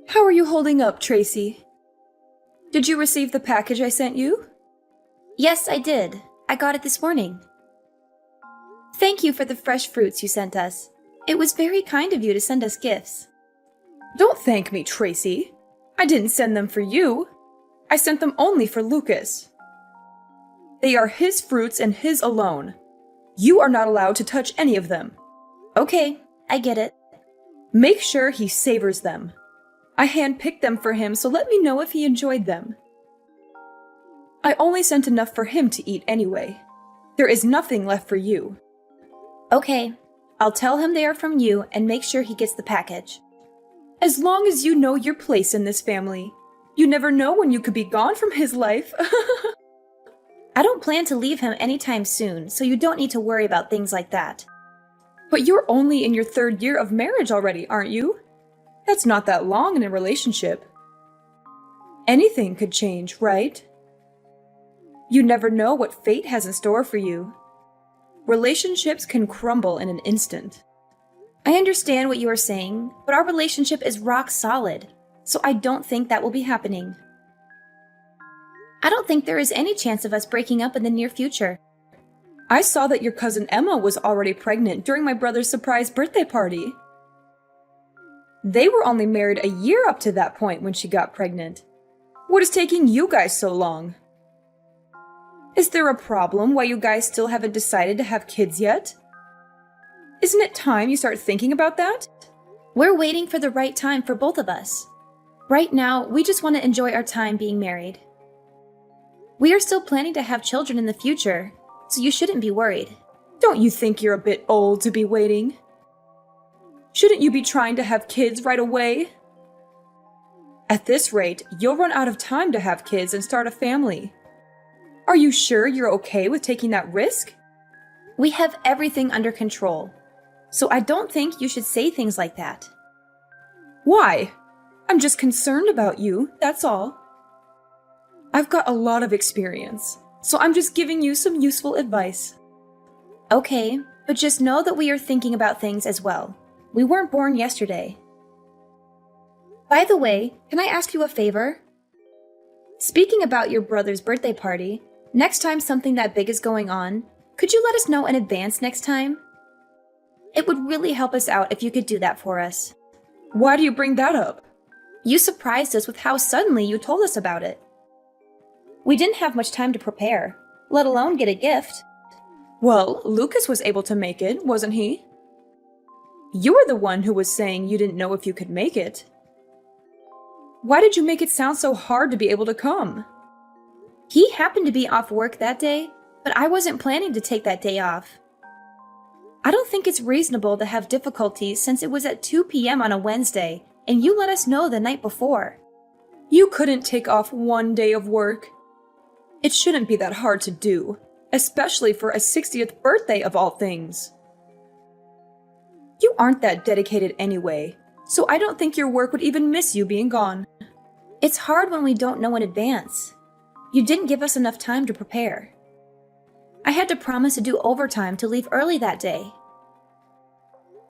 How are you holding up, Tracy? Did you receive the package I sent you? Yes, I did. I got it this morning. Thank you for the fresh fruits you sent us. It was very kind of you to send us gifts. Don't thank me, Tracy. I didn't send them for you. I sent them only for Lucas. They are his fruits and his alone. You are not allowed to touch any of them. Okay, I get it. Make sure he savors them. I handpicked them for him, so let me know if he enjoyed them. I only sent enough for him to eat anyway. There is nothing left for you. Okay, I'll tell him they are from you and make sure he gets the package. As long as you know your place in this family. You never know when you could be gone from his life. I don't plan to leave him anytime soon, so you don't need to worry about things like that. But you're only in your 3rd year of marriage already, aren't you? That's not that long in a relationship. Anything could change, right? You never know what fate has in store for you. Relationships can crumble in an instant. I understand what you are saying, but our relationship is rock solid, so I don't think that will be happening. I don't think there is any chance of us breaking up in the near future. I saw that your cousin Emma was already pregnant during my brother's surprise birthday party. They were only married a year up to that point when she got pregnant. What is taking you guys so long? Is there a problem why you guys still haven't decided to have kids yet? Isn't it time you start thinking about that? We're waiting for the right time for both of us. Right now, we just want to enjoy our time being married. We are still planning to have children in the future, so you shouldn't be worried. Don't you think you're a bit old to be waiting? Shouldn't you be trying to have kids right away? At this rate, you'll run out of time to have kids and start a family. Are you sure you're okay with taking that risk? We have everything under control, so I don't think you should say things like that. Why? I'm just concerned about you, that's all. I've got a lot of experience, so I'm just giving you some useful advice. Okay, but just know that we are thinking about things as well. We weren't born yesterday. By the way, can I ask you a favor? Speaking about your brother's birthday party, next time something that big is going on, could you let us know in advance next time? It would really help us out if you could do that for us. Why do you bring that up? You surprised us with how suddenly you told us about it. We didn't have much time to prepare, let alone get a gift. Well, Lucas was able to make it, wasn't he? You were the one who was saying you didn't know if you could make it. Why did you make it sound so hard to be able to come? He happened to be off work that day, but I wasn't planning to take that day off. I don't think it's reasonable to have difficulties since it was at 2 p.m. on a Wednesday, and you let us know the night before. You couldn't take off one day of work. It shouldn't be that hard to do, especially for a 60th birthday of all things. You aren't that dedicated anyway, so I don't think your work would even miss you being gone. It's hard when we don't know in advance. You didn't give us enough time to prepare. I had to promise to do overtime to leave early that day.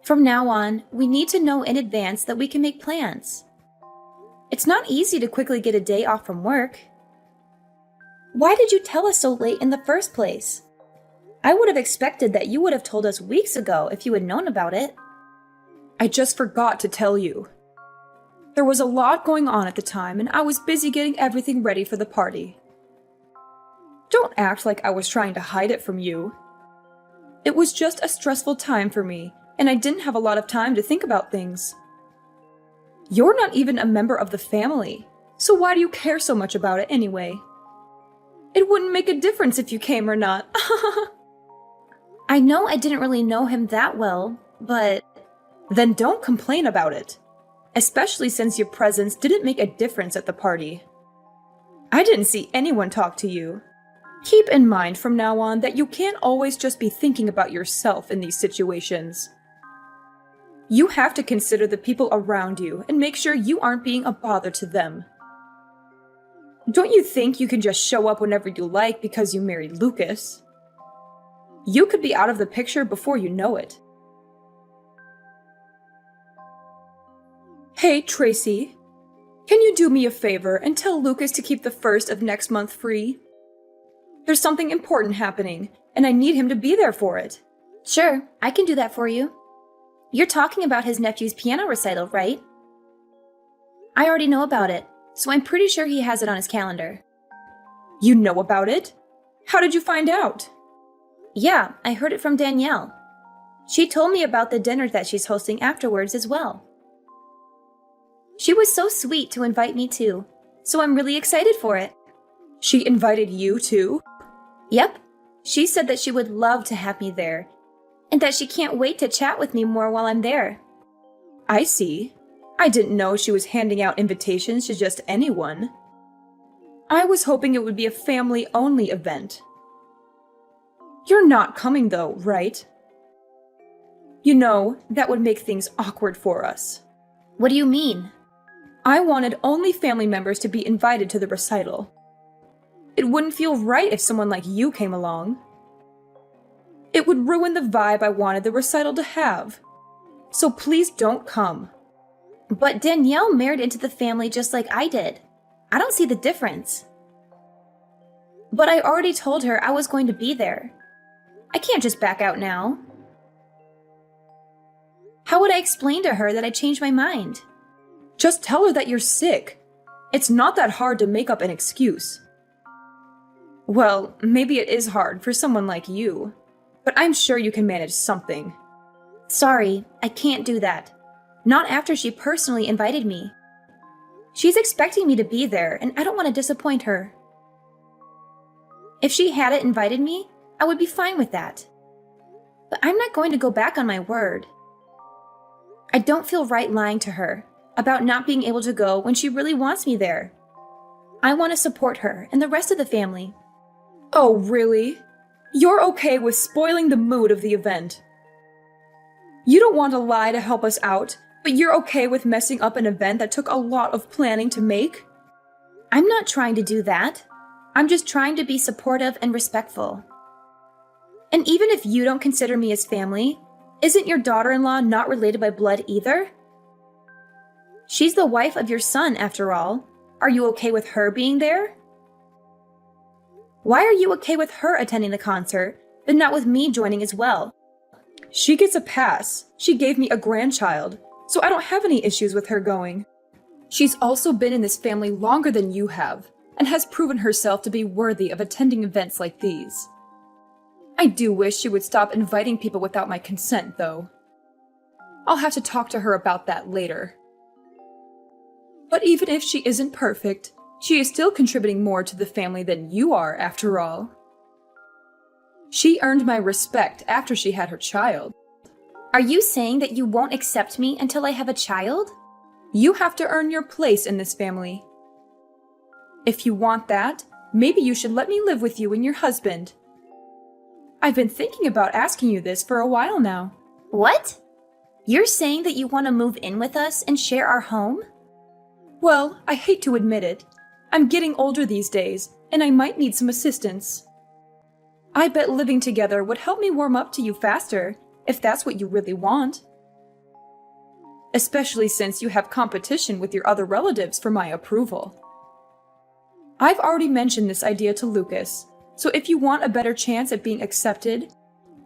From now on, we need to know in advance that we can make plans. It's not easy to quickly get a day off from work. Why did you tell us so late in the first place? I would have expected that you would have told us weeks ago if you had known about it. I just forgot to tell you. There was a lot going on at the time, and I was busy getting everything ready for the party. Don't act like I was trying to hide it from you. It was just a stressful time for me, and I didn't have a lot of time to think about things. You're not even a member of the family, so why do you care so much about it anyway? It wouldn't make a difference if you came or not. I know I didn't really know him that well, but... Then don't complain about it. Especially since your presence didn't make a difference at the party. I didn't see anyone talk to you. Keep in mind from now on that you can't always just be thinking about yourself in these situations. You have to consider the people around you and make sure you aren't being a bother to them. Don't you think you can just show up whenever you like because you married Lucas? You could be out of the picture before you know it. Hey, Tracy. Can you do me a favor and tell Lucas to keep the 1st of next month free? There's something important happening, and I need him to be there for it. Sure, I can do that for you. You're talking about his nephew's piano recital, right? I already know about it, so I'm pretty sure he has it on his calendar. You know about it? How did you find out? Yeah, I heard it from Danielle. She told me about the dinner that she's hosting afterwards as well. She was so sweet to invite me too, so I'm really excited for it. She invited you too? Yep. She said that she would love to have me there, and that she can't wait to chat with me more while I'm there. I see. I didn't know she was handing out invitations to just anyone. I was hoping it would be a family-only event. You're not coming though, right? You know, that would make things awkward for us. What do you mean? I wanted only family members to be invited to the recital. It wouldn't feel right if someone like you came along. It would ruin the vibe I wanted the recital to have. So please don't come. But Danielle married into the family just like I did. I don't see the difference. But I already told her I was going to be there. I can't just back out now. How would I explain to her that I changed my mind? Just tell her that you're sick. It's not that hard to make up an excuse. Well, maybe it is hard for someone like you, but I'm sure you can manage something. Sorry, I can't do that. Not after she personally invited me. She's expecting me to be there, and I don't want to disappoint her. If she hadn't invited me, I would be fine with that. But I'm not going to go back on my word. I don't feel right lying to her about not being able to go when she really wants me there. I want to support her and the rest of the family. Oh, really? You're okay with spoiling the mood of the event? You don't want to lie to help us out, but you're okay with messing up an event that took a lot of planning to make? I'm not trying to do that. I'm just trying to be supportive and respectful. And even if you don't consider me as family, isn't your daughter-in-law not related by blood either? She's the wife of your son, after all. Are you okay with her being there? Why are you okay with her attending the concert, but not with me joining as well? She gets a pass. She gave me a grandchild, so I don't have any issues with her going. She's also been in this family longer than you have, and has proven herself to be worthy of attending events like these. I do wish she would stop inviting people without my consent, though. I'll have to talk to her about that later. But even if she isn't perfect, she is still contributing more to the family than you are, after all. She earned my respect after she had her child. Are you saying that you won't accept me until I have a child? You have to earn your place in this family. If you want that, maybe you should let me live with you and your husband. I've been thinking about asking you this for a while now. What? You're saying that you want to move in with us and share our home? Well, I hate to admit it. I'm getting older these days, and I might need some assistance. I bet living together would help me warm up to you faster, if that's what you really want. Especially since you have competition with your other relatives for my approval. I've already mentioned this idea to Lucas, so if you want a better chance at being accepted,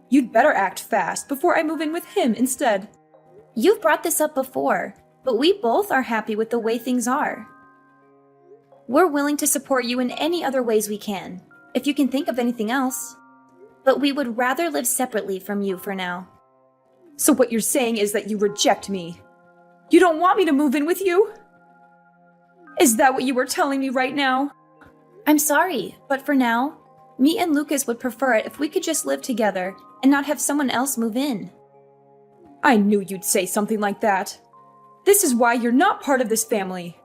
you'd better act fast before I move in with him instead. You've brought this up before, but we both are happy with the way things are. We're willing to support you in any other ways we can, if you can think of anything else. But we would rather live separately from you for now. So what you're saying is that you reject me. You don't want me to move in with you? Is that what you were telling me right now? I'm sorry, but for now, me and Lucas would prefer it if we could just live together and not have someone else move in. I knew you'd say something like that. This is why you're not part of this family.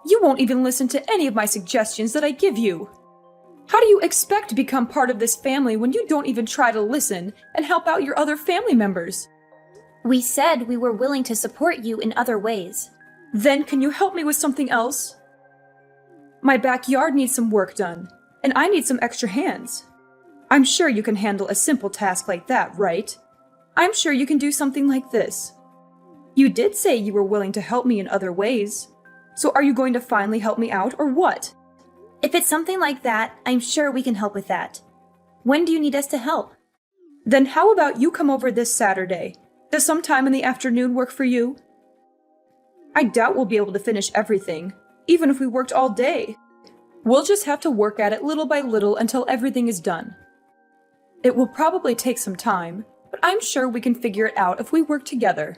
You won't even listen to any of my suggestions that I give you. How do you expect to become part of this family when you don't even try to listen and help out your other family members? We said we were willing to support you in other ways. Then can you help me with something else? My backyard needs some work done, and I need some extra hands. I'm sure you can handle a simple task like that, right? I'm sure you can do something like this. You did say you were willing to help me in other ways. So are you going to finally help me out, or what? If it's something like that, I'm sure we can help with that. When do you need us to help? Then how about you come over this Saturday? Does some time in the afternoon work for you? I doubt we'll be able to finish everything, even if we worked all day. We'll just have to work at it little by little until everything is done. It will probably take some time, but I'm sure we can figure it out if we work together.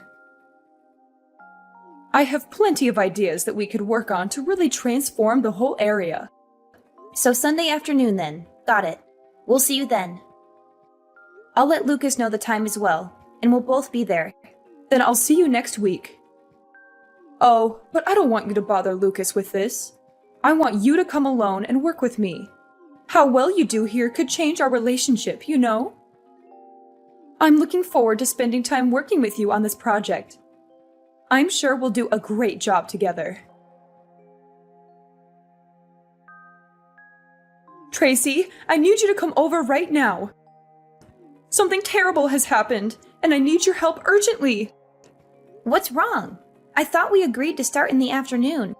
I have plenty of ideas that we could work on to really transform the whole area. So Sunday afternoon then. Got it. We'll see you then. I'll let Lucas know the time as well, and we'll both be there. Then I'll see you next week. Oh, but I don't want you to bother Lucas with this. I want you to come alone and work with me. How well you do here could change our relationship, you know? I'm looking forward to spending time working with you on this project. I'm sure we'll do a great job together. Tracy, I need you to come over right now. Something terrible has happened, and I need your help urgently. What's wrong? I thought we agreed to start in the afternoon.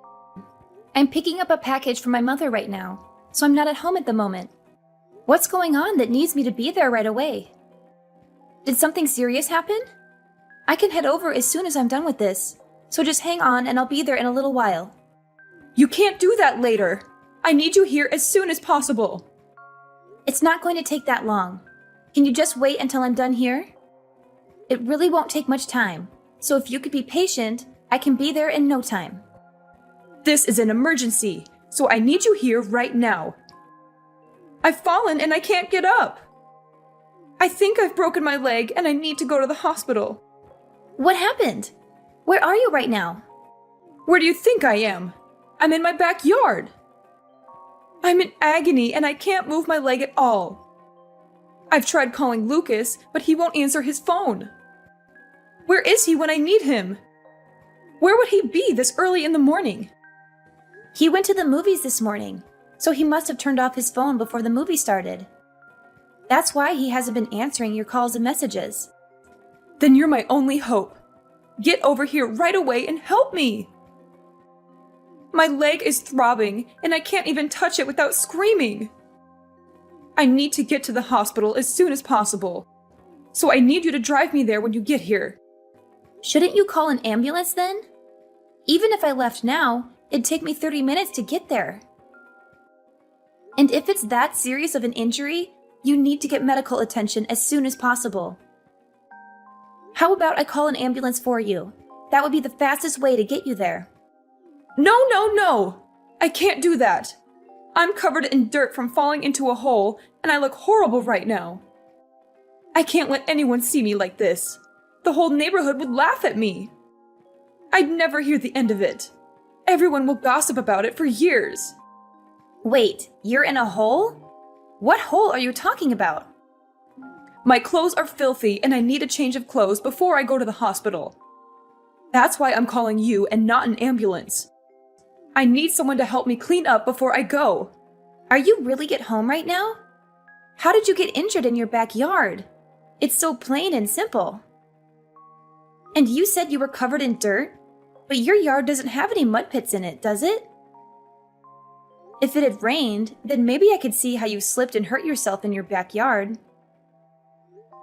I'm picking up a package for my mother right now, so I'm not at home at the moment. What's going on that needs me to be there right away? Did something serious happen? I can head over as soon as I'm done with this, so just hang on and I'll be there in a little while. You can't do that later. I need you here as soon as possible. It's not going to take that long. Can you just wait until I'm done here? It really won't take much time, so if you could be patient, I can be there in no time. This is an emergency, so I need you here right now. I've fallen and I can't get up. I think I've broken my leg and I need to go to the hospital. What happened? Where are you right now? Where do you think I am? I'm in my backyard. I'm in agony and I can't move my leg at all. I've tried calling Lucas, but he won't answer his phone. Where is he when I need him? Where would he be this early in the morning? He went to the movies this morning, so he must have turned off his phone before the movie started. That's why he hasn't been answering your calls and messages. Then you're my only hope. Get over here right away and help me. My leg is throbbing, and I can't even touch it without screaming. I need to get to the hospital as soon as possible, so I need you to drive me there when you get here. Shouldn't you call an ambulance then? Even if I left now, it'd take me 30 minutes to get there. And if it's that serious of an injury, you need to get medical attention as soon as possible. How about I call an ambulance for you? That would be the fastest way to get you there. No! I can't do that. I'm covered in dirt from falling into a hole, and I look horrible right now. I can't let anyone see me like this. The whole neighborhood would laugh at me. I'd never hear the end of it. Everyone will gossip about it for years. Wait, you're in a hole? What hole are you talking about? My clothes are filthy, and I need a change of clothes before I go to the hospital. That's why I'm calling you and not an ambulance. I need someone to help me clean up before I go. Are you really at home right now? How did you get injured in your backyard? It's so plain and simple. And you said you were covered in dirt, but your yard doesn't have any mud pits in it, does it? If it had rained, then maybe I could see how you slipped and hurt yourself in your backyard.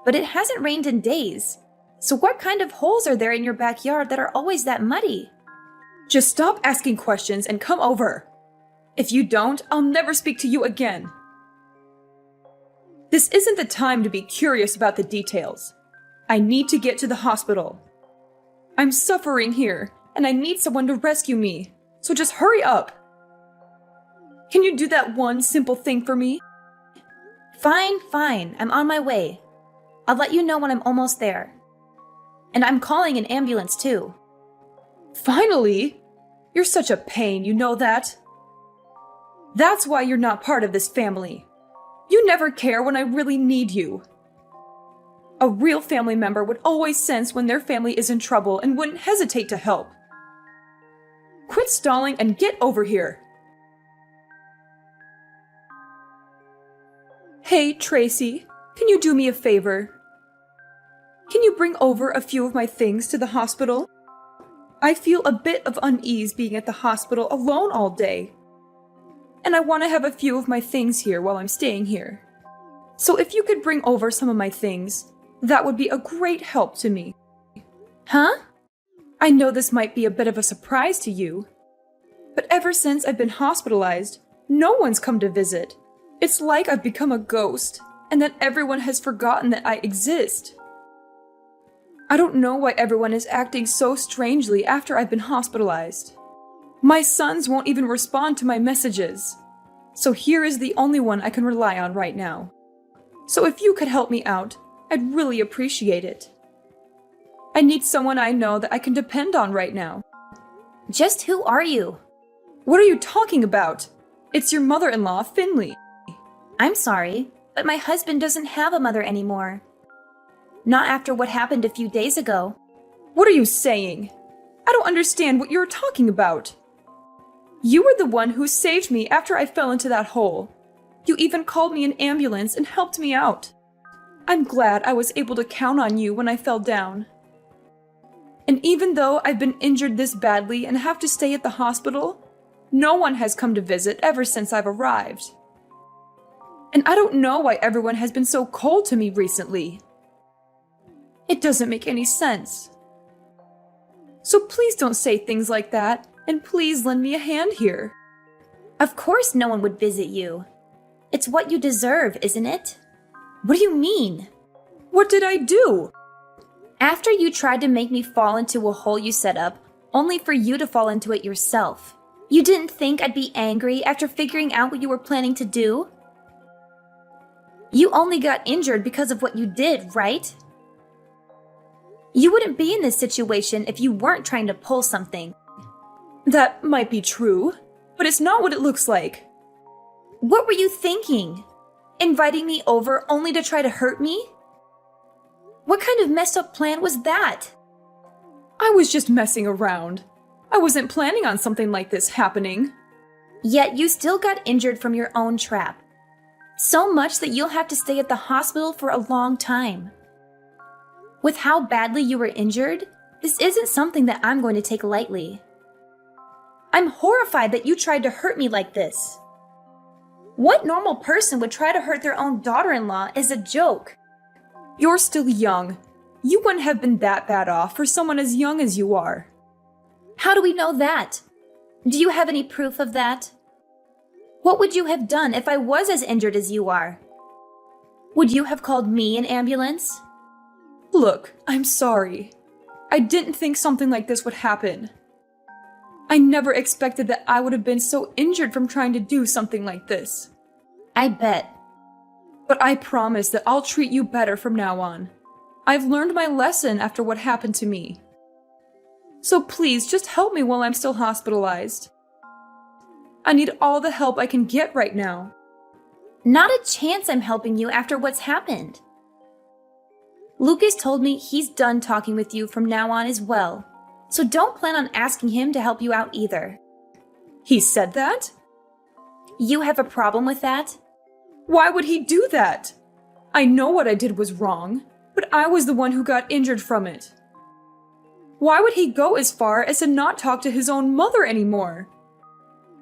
But it hasn't rained in days, so what kind of holes are there in your backyard that are always that muddy? Just stop asking questions and come over. If you don't, I'll never speak to you again. This isn't the time to be curious about the details. I need to get to the hospital. I'm suffering here, and I need someone to rescue me, so just hurry up. Can you do that one simple thing for me? Fine, I'm on my way. I'll let you know when I'm almost there. And I'm calling an ambulance too. Finally! You're such a pain, you know that? That's why you're not part of this family. You never care when I really need you. A real family member would always sense when their family is in trouble and wouldn't hesitate to help. Quit stalling and get over here. Hey, Tracy, can you do me a favor? Can you bring over a few of my things to the hospital? I feel a bit of unease being at the hospital alone all day. And I want to have a few of my things here while I'm staying here. So if you could bring over some of my things, that would be a great help to me. Huh? I know this might be a bit of a surprise to you, but ever since I've been hospitalized, no one's come to visit. It's like I've become a ghost, and that everyone has forgotten that I exist. I don't know why everyone is acting so strangely after I've been hospitalized. My sons won't even respond to my messages. So here is the only one I can rely on right now. So if you could help me out, I'd really appreciate it. I need someone I know that I can depend on right now. Just who are you? What are you talking about? It's your mother-in-law, Finley. I'm sorry, but my husband doesn't have a mother anymore. Not after what happened a few days ago. What are you saying? I don't understand what you're talking about. You were the one who saved me after I fell into that hole. You even called me an ambulance and helped me out. I'm glad I was able to count on you when I fell down. And even though I've been injured this badly and have to stay at the hospital, no one has come to visit ever since I've arrived. And I don't know why everyone has been so cold to me recently. It doesn't make any sense. So please don't say things like that, and please lend me a hand here. Of course no one would visit you. It's what you deserve, isn't it? What do you mean? What did I do? After you tried to make me fall into a hole you set up, only for you to fall into it yourself. You didn't think I'd be angry after figuring out what you were planning to do? You only got injured because of what you did, right? You wouldn't be in this situation if you weren't trying to pull something. That might be true, but it's not what it looks like. What were you thinking? Inviting me over only to try to hurt me? What kind of messed up plan was that? I was just messing around. I wasn't planning on something like this happening. Yet you still got injured from your own trap. So much that you'll have to stay at the hospital for a long time. With how badly you were injured, this isn't something that I'm going to take lightly. I'm horrified that you tried to hurt me like this. What normal person would try to hurt their own daughter-in-law as a joke? You're still young. You wouldn't have been that bad off for someone as young as you are. How do we know that? Do you have any proof of that? What would you have done if I was as injured as you are? Would you have called me an ambulance? Look, I'm sorry. I didn't think something like this would happen. I never expected that I would have been so injured from trying to do something like this. I bet. But I promise that I'll treat you better from now on. I've learned my lesson after what happened to me. So please, just help me while I'm still hospitalized. I need all the help I can get right now. Not a chance I'm helping you after what's happened. Lucas told me he's done talking with you from now on as well, so don't plan on asking him to help you out either. He said that? You have a problem with that? Why would he do that? I know what I did was wrong, but I was the one who got injured from it. Why would he go as far as to not talk to his own mother anymore?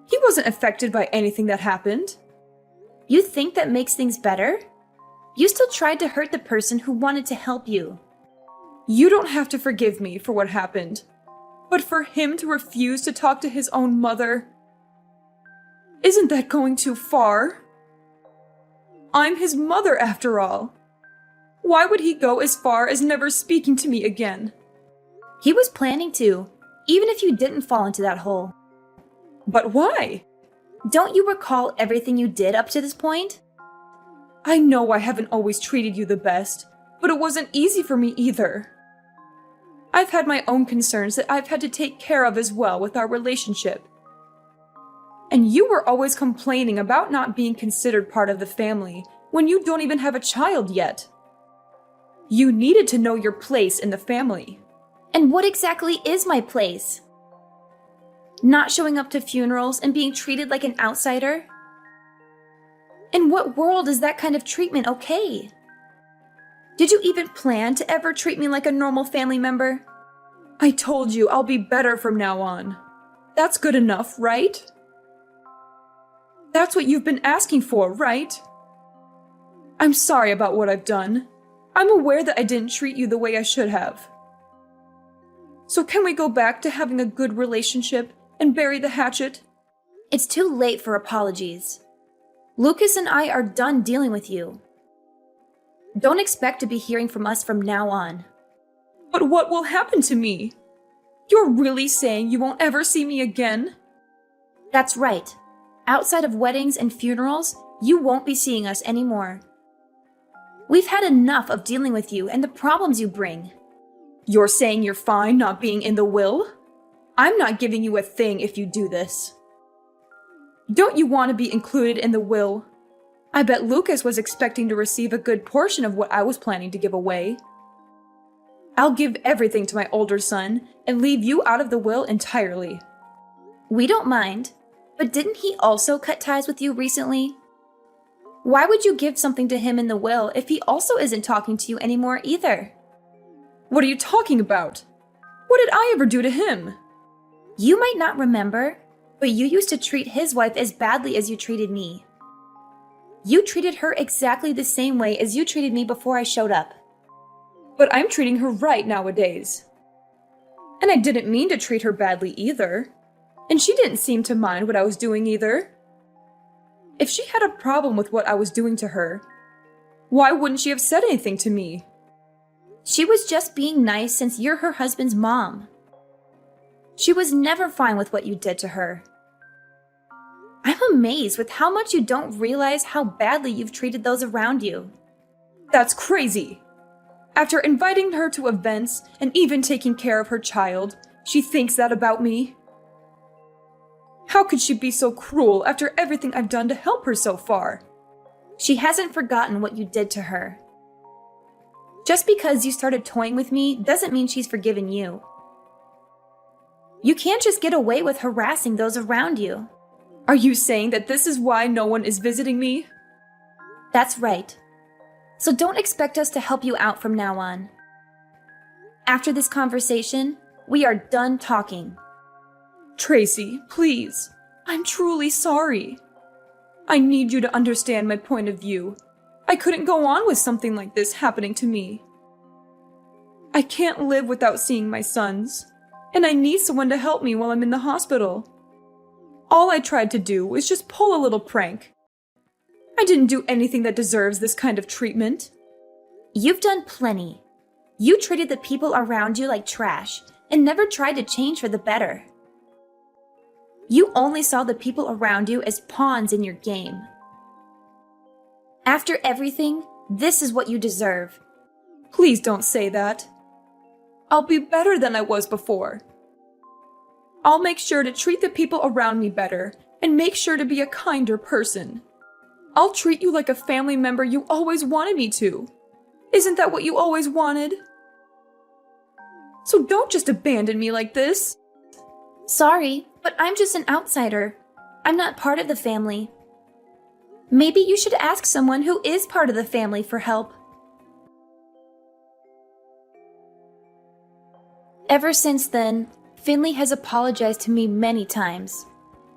He wasn't affected by anything that happened. You think that makes things better? You still tried to hurt the person who wanted to help you. You don't have to forgive me for what happened, but for him to refuse to talk to his own mother, isn't that going too far? I'm his mother after all. Why would he go as far as never speaking to me again? He was planning to, even if you didn't fall into that hole. But why? Don't you recall everything you did up to this point? I know I haven't always treated you the best, but it wasn't easy for me either. I've had my own concerns that I've had to take care of as well with our relationship. And you were always complaining about not being considered part of the family when you don't even have a child yet. You needed to know your place in the family. And what exactly is my place? Not showing up to funerals and being treated like an outsider? In what world is that kind of treatment okay? Did you even plan to ever treat me like a normal family member? I told you I'll be better from now on. That's good enough, right? That's what you've been asking for, right? I'm sorry about what I've done. I'm aware that I didn't treat you the way I should have. So can we go back to having a good relationship and bury the hatchet? It's too late for apologies. Lucas and I are done dealing with you. Don't expect to be hearing from us from now on. But what will happen to me? You're really saying you won't ever see me again? That's right. Outside of weddings and funerals, you won't be seeing us anymore. We've had enough of dealing with you and the problems you bring. You're saying you're fine not being in the will? I'm not giving you a thing if you do this. Don't you want to be included in the will? I bet Lucas was expecting to receive a good portion of what I was planning to give away. I'll give everything to my older son and leave you out of the will entirely. We don't mind, but didn't he also cut ties with you recently? Why would you give something to him in the will if he also isn't talking to you anymore either? What are you talking about? What did I ever do to him? You might not remember, but you used to treat his wife as badly as you treated me. You treated her exactly the same way as you treated me before I showed up. But I'm treating her right nowadays. And I didn't mean to treat her badly either. And she didn't seem to mind what I was doing either. If she had a problem with what I was doing to her, why wouldn't she have said anything to me? She was just being nice since you're her husband's mom. She was never fine with what you did to her. I'm amazed with how much you don't realize how badly you've treated those around you. That's crazy. After inviting her to events and even taking care of her child, she thinks that about me. How could she be so cruel after everything I've done to help her so far? She hasn't forgotten what you did to her. Just because you started toying with me doesn't mean she's forgiven you. You can't just get away with harassing those around you. Are you saying that this is why no one is visiting me? That's right. So don't expect us to help you out from now on. After this conversation, we are done talking. Tracy, please. I'm truly sorry. I need you to understand my point of view. I couldn't go on with something like this happening to me. I can't live without seeing my sons, and I need someone to help me while I'm in the hospital. All I tried to do was just pull a little prank. I didn't do anything that deserves this kind of treatment. You've done plenty. You treated the people around you like trash and never tried to change for the better. You only saw the people around you as pawns in your game. After everything, this is what you deserve. Please don't say that. I'll be better than I was before. I'll make sure to treat the people around me better and make sure to be a kinder person. I'll treat you like a family member you always wanted me to. Isn't that what you always wanted? So don't just abandon me like this. Sorry, but I'm just an outsider. I'm not part of the family. Maybe you should ask someone who is part of the family for help. Ever since then, Finley has apologized to me many times,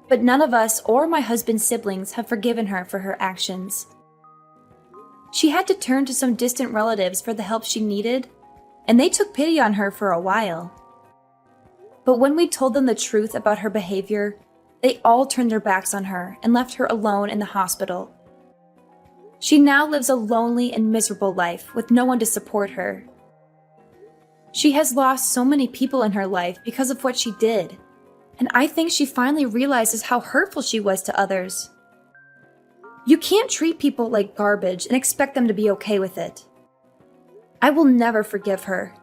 but none of us or my husband's siblings have forgiven her for her actions. She had to turn to some distant relatives for the help she needed, and they took pity on her for a while. But when we told them the truth about her behavior, they all turned their backs on her and left her alone in the hospital. She now lives a lonely and miserable life with no one to support her. She has lost so many people in her life because of what she did, and I think she finally realizes how hurtful she was to others. You can't treat people like garbage and expect them to be okay with it. I will never forgive her.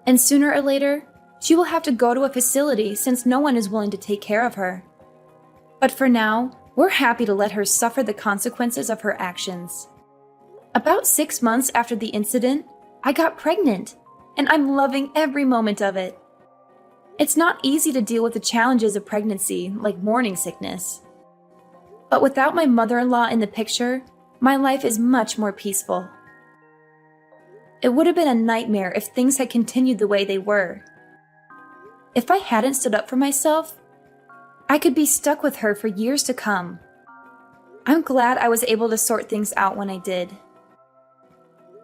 And sooner or later, she will have to go to a facility since no one is willing to take care of her. But for now, we're happy to let her suffer the consequences of her actions. About 6 months after the incident, I got pregnant, and I'm loving every moment of it. It's not easy to deal with the challenges of pregnancy, like morning sickness. But without my mother-in-law in the picture, my life is much more peaceful. It would have been a nightmare if things had continued the way they were. If I hadn't stood up for myself, I could be stuck with her for years to come. I'm glad I was able to sort things out when I did.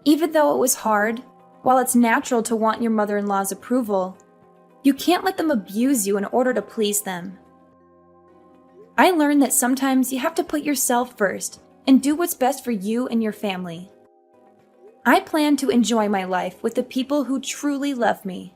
Even though it was hard, while it's natural to want your mother-in-law's approval, you can't let them abuse you in order to please them. I learned that sometimes you have to put yourself first and do what's best for you and your family. I plan to enjoy my life with the people who truly love me.